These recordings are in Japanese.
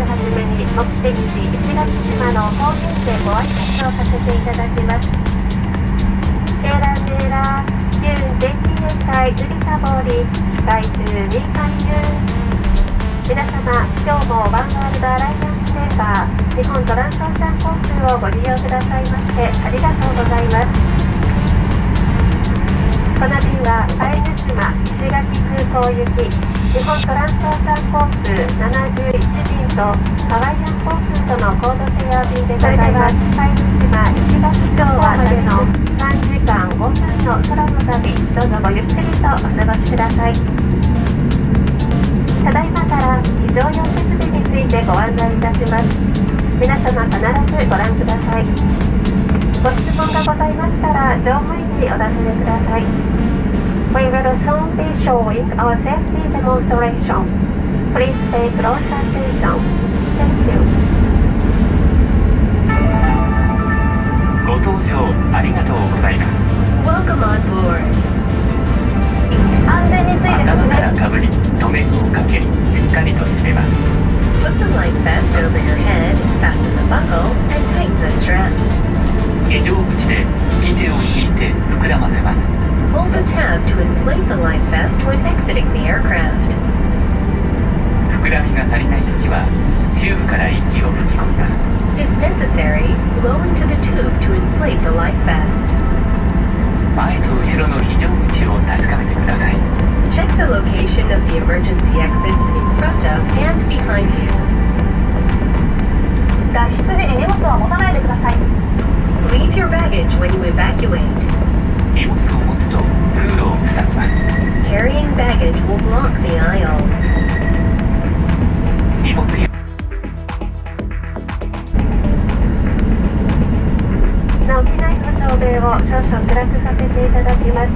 はじめに目的地石垣島の方言でご挨拶をさせていただきます。ジェラジェラ、ユン JTA 隊ウリサボリ、機械中2回ユン。皆様、今日もワンワールドアライアンスメンバー、日本トランスオーシャン航空をご利用くださいましてありがとうございます。この便は藍島石垣空港行き日本トランスオーシャン航空71便とハワイアン航空とのコードシェア便でございます。藍島石垣島までの3時間5分の空の旅、どうぞごゆっくりとお過ごしください。ただいまから非常用設備についてご案内いたします。皆様必ずご覧ください。ご質問がございましたら乗務員にお尋ねください。We will soon be showing our safety demonstration. Please pay close attention. Thank you. ご搭乗ありがとうございます。Welcome on board. 安全について頭からかぶり、留め具をかけ、しっかりと締めます。Put the life vest over your head, fasten the buckle, and tighten the strap. 非常口でビデオを引いて膨らませます。Hold the tab to inflate the life vest when exiting the aircraft. 膨らみが足りないときはチューブから息を吹き込みます。If necessary, blow into the tube to inflate the life vest. 前と後ろの非常口を確かめてください。Check the location of the emergency exits in front of and behind you. 脱出時に荷物は持たないでください。Leave your baggage when you evacuate. 荷物を持つと通路を塞ぎます。Carrying baggage will block the aisle. 荷物や直機内の照明を少々暗くさせていただきます。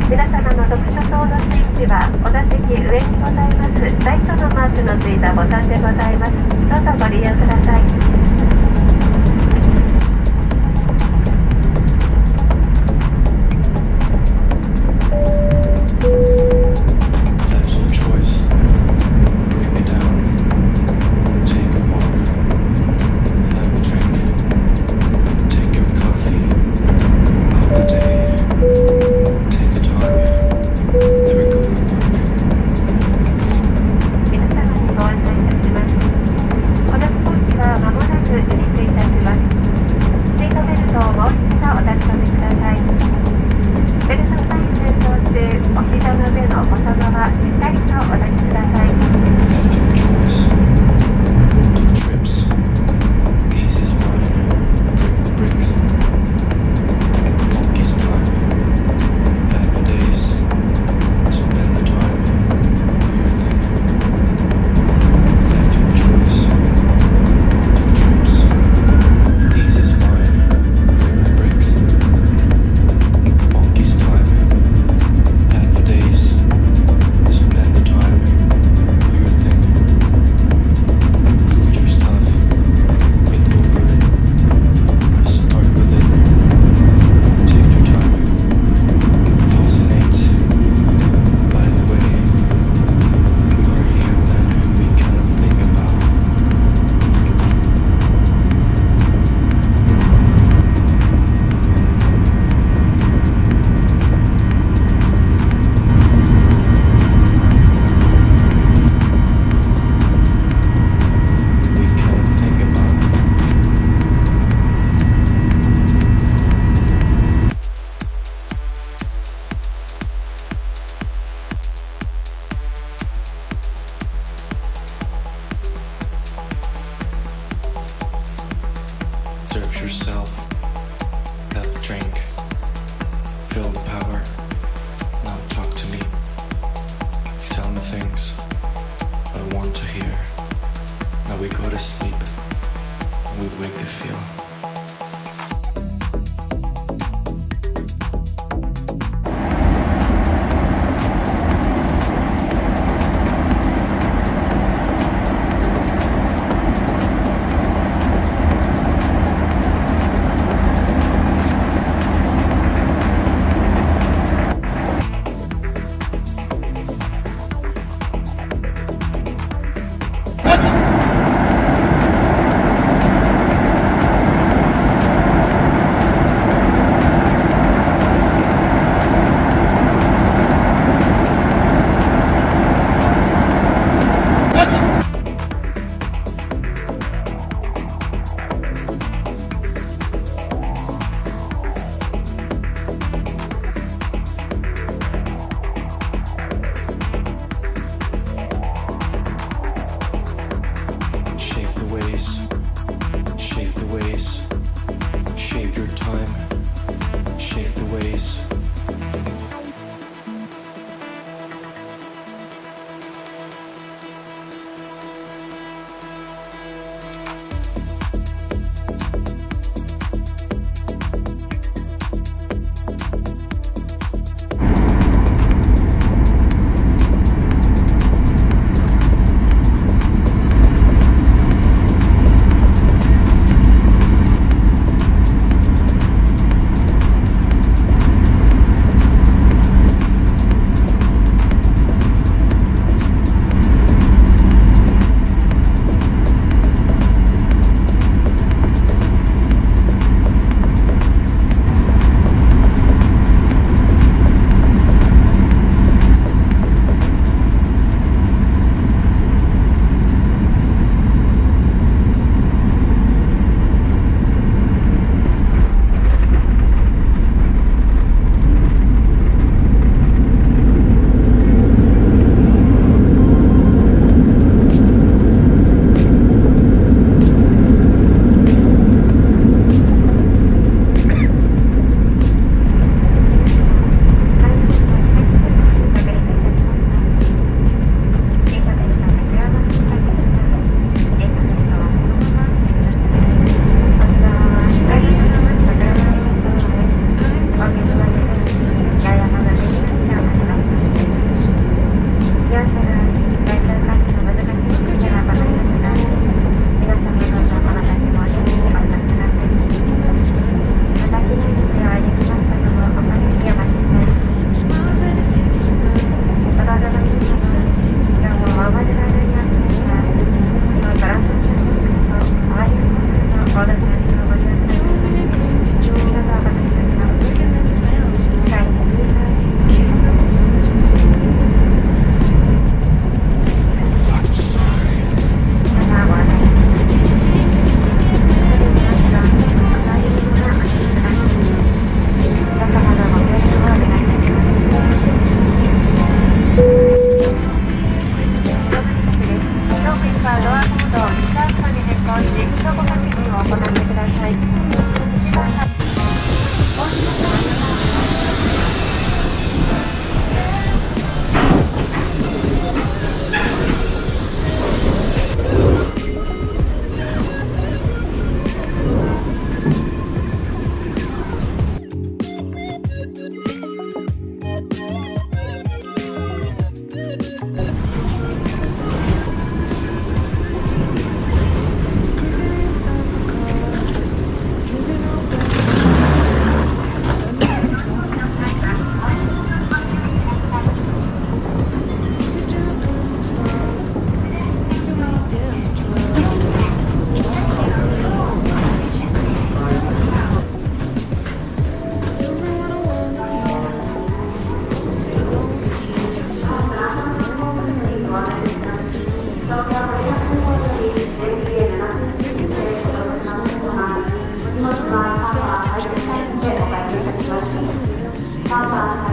皆様の読書灯のスイッチはお座席上にございますライトのマークのついたボタンでございます。どうぞご利用ください。皆様にご案内いたします。この飛行機は間もなくパワー